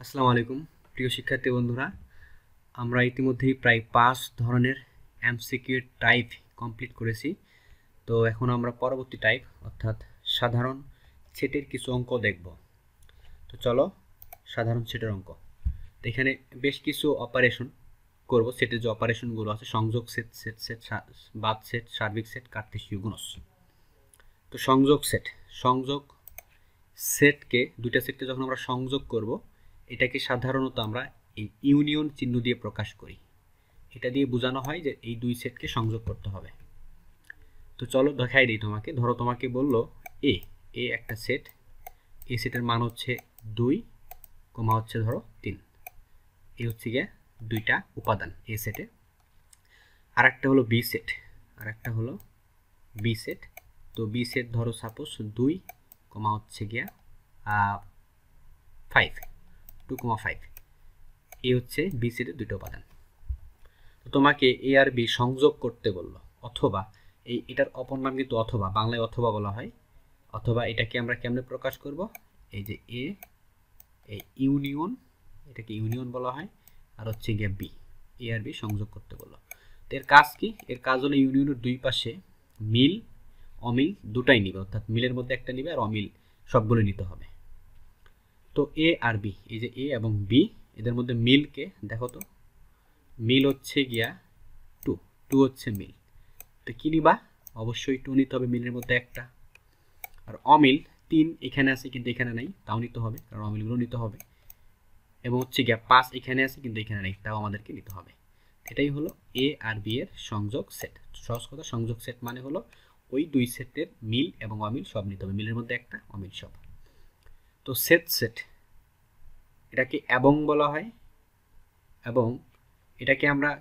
আসসালামু আলাইকুম প্রিয় শিক্ষার্থী বন্ধুরা, আমরা ইতিমধ্যেই প্রায় 5 ধরনের এমসিকিউ টাইপ কমপ্লিট করেছি। তো এখন আমরা পরবর্তী টাইপ অর্থাৎ সাধারণ সেটের কিছু অঙ্ক দেখব। তো চলো সাধারণ সেটের অঙ্ক। তো এখানে বেশ কিছু অপারেশন করব। সেটের যে অপারেশনগুলো আছে, সংযোগ সেট, সেট সেট, বাদ সেট, সার্বিক সেট, কার্তেশীয় গুণজ। তো সংযোগ সেটকে দুইটা সেটকে যখন আমরা সংযোগ করব, এটাকে সাধারণত আমরা এই ইউনিয়ন চিহ্ন দিয়ে প্রকাশ করি। এটা দিয়ে বোঝানো হয় যে এই দুই সেটকে সংযোগ করতে হবে। তো চলো দেখাই দিই তোমাকে। ধরো তোমাকে বললো এ একটা সেট, এই সেটের মান হচ্ছে 2, কমা হচ্ছে ধরো 3। এই হচ্ছে গিয়ে দুইটা উপাদান এ সেটে। আর একটা হলো বি সেট, তো বি সেট ধরো সাপোজ 2, কমা হচ্ছে গিয়া 5, 2,5। এই হচ্ছে বি সেটের দুটো উপাদান। তো তোমাকে এ আর বি সংযোগ করতে বললো, অথবা এটার অপর নাম কিন্তু অথবা, বাংলায় অথবা বলা হয়। অথবা এটাকে আমরা কেমনে প্রকাশ করব, এই যে এই ইউনিয়ন, এটাকে ইউনিয়ন বলা হয়। আর হচ্ছে গিয়ে বি, এ আর বি সংযোগ করতে বললো। তো এর কাজ কি? এর কাজ হলো ইউনিয়নের দুই পাশে মিল অমিল দুটাই নিবে, অর্থাৎ মিলের মধ্যে একটা নিবে আর অমিল সবগুলো নিতে হবে। তো এ আর বি, এই যে এ এবং বি, এদের মধ্যে মিলকে দেখো তো, মিল হচ্ছে গিয়া 2 হচ্ছে মিল। তো কি নিবা? অবশ্যই 2 নিতে হবে, মিলের মধ্যে একটা। আর অমিল 3 এখানে আছে কিন্তু এখানে নাই, তাও নিতে হবে, কারণ অমিলগুলো নিতে হবে। এবং হচ্ছে গিয়া 5 এখানে আছে কিন্তু এখানে নেই, তাও আমাদেরকে নিতে হবে। এটাই হলো এ আর বি এর সংযোগ সেট। সহজ কথা, সংযোগ সেট মানে হলো ওই দুই সেটের মিল এবং অমিল সব নিতে হবে, মিলের মধ্যে একটা, অমিল সব। তো সেট এটাকে এবং বলা হয়। এবং এটাকে আমরা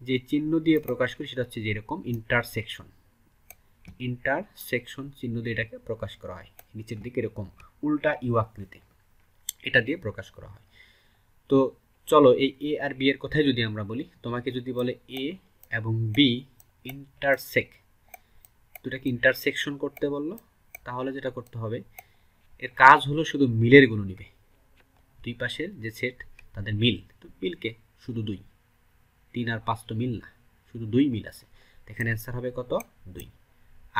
যে চিহ্ন দিয়ে প্রকাশ করি সেটা হচ্ছে যেরকম ইন্টারসেকশন চিহ্ন দিয়ে এটাকে প্রকাশ করা হয়। নিচের দিকে এরকম উল্টা ইউ আকৃতি, এটা দিয়ে প্রকাশ করা হয়। তো চলো এই এ আর বি এর কথাই যদি আমরা বলি, তোমাকে যদি বলে এ এবং বি দুটাকে ইন্টারসেকশন করতে বললো, তাহলে যেটা করতে হবে, এর কাজ হলো শুধু মিলের গুণ নিবে। দুই পাশের যে সেট তাদের মিল, তো মিলকে শুধু 2, 3 আর 5 তো মিল না, শুধু 2 মিল আছে। এখানে অ্যান্সার হবে কত? 2।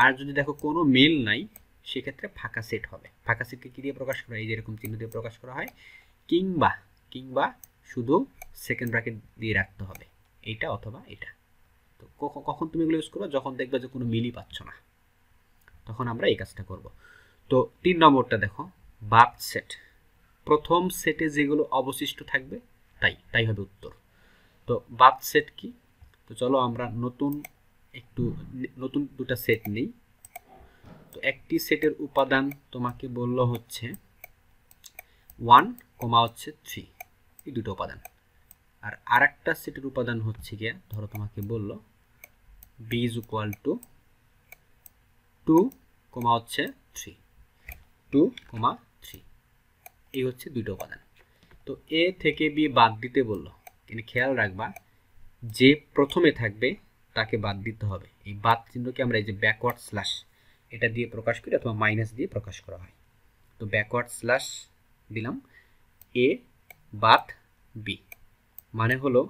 আর যদি দেখো কোনো মিল নাই, সেক্ষেত্রে ফাঁকা সেট হবে। ফাঁকা সেটকে কি দিয়ে প্রকাশ করা হয়? এই যে এরকম চিহ্ন দিয়ে প্রকাশ করা হয়। কিংবা শুধু সেকেন্ড ব্র্যাকেট দিয়ে রাখতে হবে, এইটা অথবা এটা। তো কখন তুমি এগুলো ইউজ করবে? যখন দেখবে যে কোনো মিলই পাচ্ছ না, তখন আমরা এই কাজটা করব। তো 3 নম্বরটা দেখো, বাদ সেট। প্রথম সেটে যেগুলো অবশিষ্ট থাকবে তাই হবে উত্তর। তো বাদ সেট কি? তো চলো আমরা নতুন দুটা সেট নেই। তো একটি সেটের উপাদান তোমাকে বললো হচ্ছে 1, কমা হচ্ছে 3, এই দুটো উপাদান। আর আরেকটা সেটের উপাদান হচ্ছে গিয়ে, ধরো তোমাকে বললো b is equal to 2, কমা হচ্ছে 3, 2, 3। এই হচ্ছে দুটো উপাদান। তো এ থেকে বি বাদ দিতে বললো, কিন্তু খেয়াল রাখবা যে প্রথমে থাকবে তাকে বাদ দিতে হবে। এই বাদ চিহ্নকে আমরা এই যে ব্যাকওয়ার্ড স্ল্যাশ এটা দিয়ে প্রকাশ করি, অথবা মাইনাস দিয়ে প্রকাশ করা হয়। তো ব্যাকওয়ার্ড স্ল্যাশ দিলাম, এ বাদ বি মানে হলো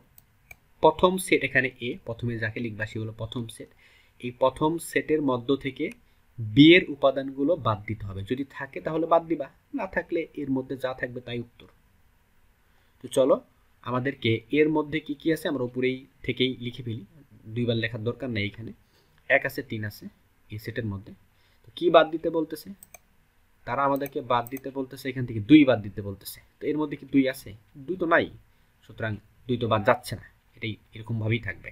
প্রথম সেট। এখানে এ প্রথমে যাকে লিখবা সে হলো প্রথম সেট। এই প্রথম সেটের মধ্য থেকে বি এর উপাদানগুলো বাদ দিতে হবে। যদি থাকে তাহলে বাদ দিবা, না থাকলে এর মধ্যে যা থাকবে তাই উত্তর। তো চলো আমাদেরকে এর মধ্যে কি কি আছে আমরা উপরেই থেকেই লিখে ফেলি, দুইবার লেখার দরকার নেই। এখানে 1 আছে, 3 আছে এই সেটের মধ্যে। তো কি বাদ দিতে বলতেছে? তারা আমাদেরকে বাদ দিতে বলতেছে এখান থেকে 2 বাদ দিতে বলতেছে। তো এর মধ্যে কি 2 আছে? 2 তো নাই, সুতরাং 2 তো বাদ যাচ্ছে না, এটাই এরকম ভাবেই থাকবে।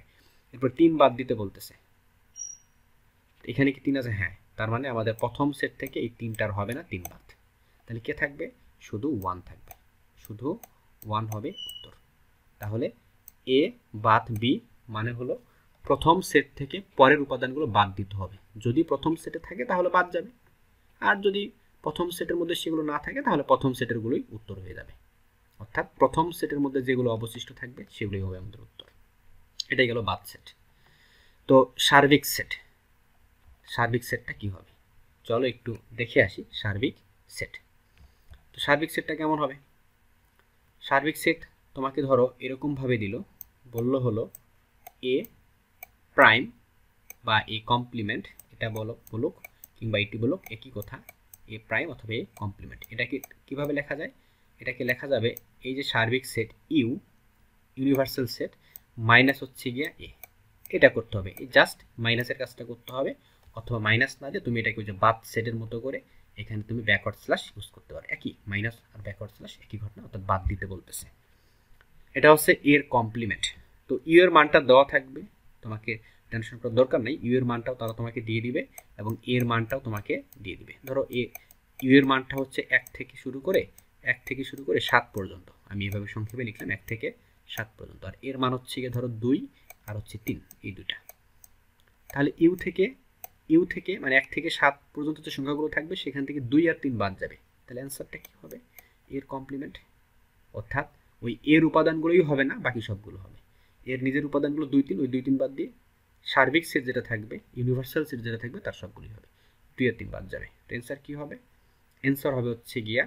এরপর 3 বাদ দিতে বলতেছে, এখানে কি 3 আছে? হ্যাঁ, তার মানে আমাদের প্রথম সেট থেকে এই 3টার হবে না, 3 বাদ। তাহলে কে থাকবে? শুধু 1 থাকবে, শুধু 1 হবে উত্তর। তাহলে এ বাদ বি মানে হলো প্রথম সেট থেকে পরের উপাদানগুলো বাদ দিতে হবে। যদি প্রথম সেটে থাকে তাহলে বাদ যাবে, আর যদি প্রথম সেটের মধ্যে সেগুলো না থাকে তাহলে প্রথম সেটের গুলোই উত্তর হয়ে যাবে। অর্থাৎ প্রথম সেটের মধ্যে যেগুলো অবশিষ্ট থাকবে সেগুলোই হবে আমাদের উত্তর। এটাই গেল বাদ সেট। তো সার্বিক সেটটা কি হবে? চলো একটু দেখে আসি সার্বিক সেট। তো সার্বিক সেটটা কেমন হবে? সার্বিক সেট তোমাকে ধরো এরকমভাবে দিল, বলল হলো এ প্রাইম বা এ কমপ্লিমেন্ট, এটা বলুক কিংবা এটি বলুক একই কথা, এ প্রাইম অথবা এ কমপ্লিমেন্ট। এটাকে কিভাবে লেখা যায়? এটাকে লেখা যাবে এই যে সার্বিক set U, universal set minus হচ্ছে গিয়া এ, এটা করতে হবে, এই জাস্ট মাইনাসের কাজটা করতে হবে, অথবা মাইনাস না দিয়ে তুমি এটাকে ওই যে বাদ সেটের মতো করে এখানে তুমি ব্যাকওয়ার্ড স্ল্যাশ ইউজ করতে পারো। একই মাইনাস আর ব্যাকওয়ার্ড স্ল্যাশ একই ঘটনা, অর্থাৎ বাদ দিতে বলতেছে। এটা হচ্ছে এর কমপ্লিমেন্ট। তো ইউ এর মানটা দেওয়া থাকবে, তোমাকে টেনশন করার দরকার নেই, ইউ এর মানটাও তারা তোমাকে দিয়ে দিবে এবং এর মানটাও তোমাকে দিয়ে দিবে। ধরো ইউ এর মানটা হচ্ছে 1 থেকে শুরু করে 7 পর্যন্ত, আমি এভাবে সংক্ষেপে লিখলাম 1 থেকে 7 পর্যন্ত, আর এর মান হচ্ছে গিয়ে ধরো 2 আর হচ্ছে 3, এই দুইটা। তাহলে ইউ থেকে মানে 1 থেকে 7 পর্যন্ত যে সংখ্যাগুলো থাকবে সেখান থেকে 2 আর 3 বাদ যাবে, তাহলে অ্যান্সারটা কি হবে? এর কমপ্লিমেন্ট। অর্থাৎ ওই এর উপাদানগুলোই হবে না, বাকি সবগুলো হবে। এর নিজের উপাদানগুলো 2 3, ওই 2 3 বাদ দিয়ে সার্বিক সেট যেটা থাকবে, ইউনিভার্সাল সেট যেটা থাকবে তার সবগুলোই হবে, 2 আর 3 বাদ যাবে। তো অ্যান্সার কি হবে? অ্যান্সার হবে হচ্ছে গিয়া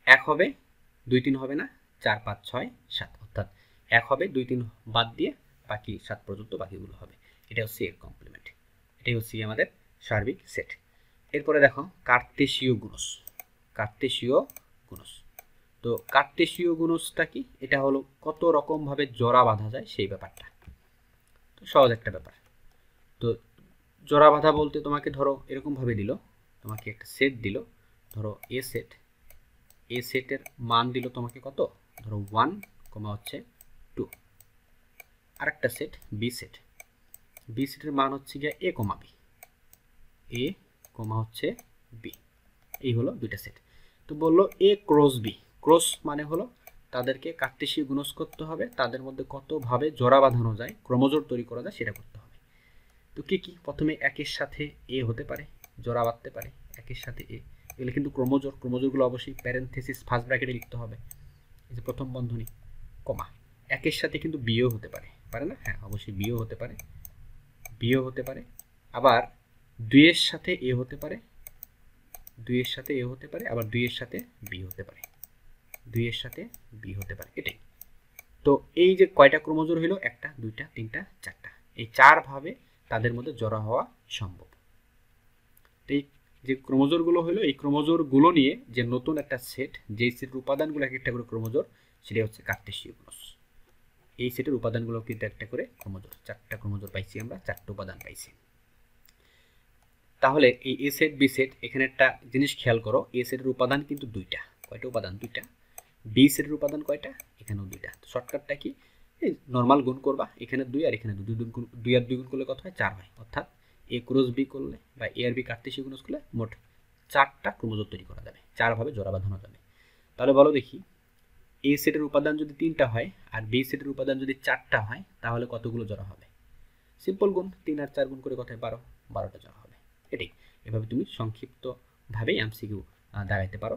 1 হবে, 2 3 হবে না, 4 5 6 7, অর্থাৎ 1 হবে, 2 3 বাদ দিয়ে বাকি 7 পর্যন্ত বাকিগুলো হবে। এটা হচ্ছে এর কমপ্লিমেন্ট, এটাই হচ্ছে আমাদের সার্বিক সেট। এরপরে দেখো কার্তেশীয় গুণজ। কার্তেশীয় গুণজ, তো কার্তেশীয় গুণজটা কি? এটা হলো কত রকমভাবে জোড়া বাঁধা যায় সেই ব্যাপারটা। তো সহজ একটা ব্যাপার। তো জোড়া বাঁধা বলতে তোমাকে ধরো এরকমভাবে দিল, তোমাকে একটা সেট দিল, ধরো এ সেটের মান দিল তোমাকে কত, ধরো 1, হচ্ছে 2। আরেকটা সেট বি সেটের মান হচ্ছে গিয়ে এ, বি, এ, হচ্ছে বি, এই হলো দুইটা সেট। তো বললো এ ক্রস বি, ক্রস মানে হলো তাদেরকে কার্তেশীয় গুণজ করতে হবে, তাদের মধ্যে কতভাবে জোড়া বাঁধানো যায়, ক্রমজোড় তৈরি করা যায় সেটা করতে হবে। তো কি কি? প্রথমে একের সাথে এ হতে পারে, জোড়া বাঁধতে পারে একের সাথে এ, এগুলো কিন্তু ক্রমজোড়গুলো অবশ্যই প্যারেনথেসিস ফার্স্ট ব্র্যাকেটে লিখতে হবে, এই যে প্রথম বন্ধনী কমা। একের সাথে কিন্তু বিও হতে পারে, পারে না? হ্যাঁ অবশ্যই বিও হতে পারে, আবার 2 এর সাথে এ হতে পারে, 2 এর সাথে এ হতে পারে, আবার 2 এর সাথে বি হতে পারে, 2 এর সাথে বি হতে পারে, এটাই। তো এই যে কয়টা ক্রোমোজোম হলো, 1 2 3 4, এই 4 ভাবে তাদের মধ্যে জোড়া হওয়া সম্ভব। এই যে ক্রোমোজোমগুলো হলো, এই ক্রোমোজোমগুলো নিয়ে যে নতুন একটা সেট, যেই সেটের উপাদানগুলো এক একটা করে ক্রোমোজোম, সেটা হচ্ছে কার্তেশীয় গুণজ। এই সেটের উপাদানগুলো কিন্তু একটা করে ক্রোমোজোম, 4টা ক্রোমোজোম পাইছি আমরা, 4টা উপাদান পাইছি। তাহলে এই এ সেট বি সেট, এখানে একটা জিনিস খেয়াল করো, এ সেটের উপাদান কিন্তু 2টা, কয়টা উপাদান? 2টা। বি সেটের উপাদান কয়টা? এখানেও 2টা। শর্টকাটটা কি? এই নর্মাল গুণ করবা, এখানে 2 আর এখানে 2, 2 আর 2 গুণ করলে কত হয়? 4 হয়। অর্থাৎ এ ক্রস বি করলে বা এ আর বি কার্তেশীয় গুণজ করলে মোট 4টা ক্রোমোজোম তৈরি করা যাবে, 4 ভাবে জোড়া বাঁধানো যাবে। তাহলে বলো দেখি, এ সেটের উপাদান যদি 3টা হয় আর বি সেটের উপাদান যদি 4টা হয়, তাহলে কতগুলো জোড়া হবে? সিম্পল গুণ, 3 আর 4 গুণ করে কত হয়? 12টা জোড়া হবে। এটাই, এভাবে তুমি সংক্ষিপ্তভাবে এমসিকিউ দাঁড়াইতে পারো।